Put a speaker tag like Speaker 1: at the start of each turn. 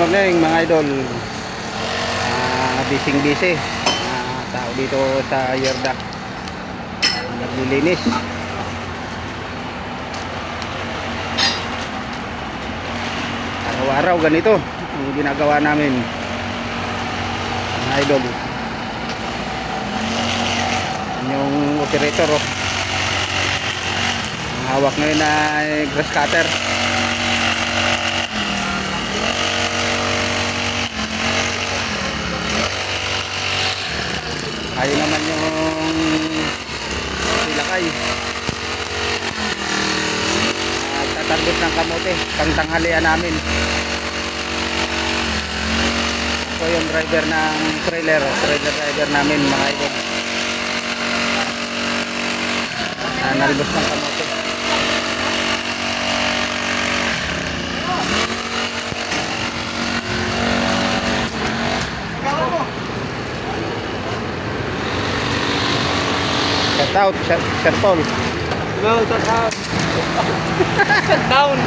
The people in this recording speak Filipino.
Speaker 1: morning mga idol. Busy tao dito sa Yerda, naglilinis. Araw-araw ganito ang ginagawa namin mga idol. Yung operator ang hawak ngayon ay grass cutter. Ayun naman yung silakay, tatarbos ng kamote pang tanghalian namin. Ito yung driver ng trailer driver namin mga idol, nalbos ng kamote. Shout out, Sir Paul.
Speaker 2: Go, shout out. Shut down.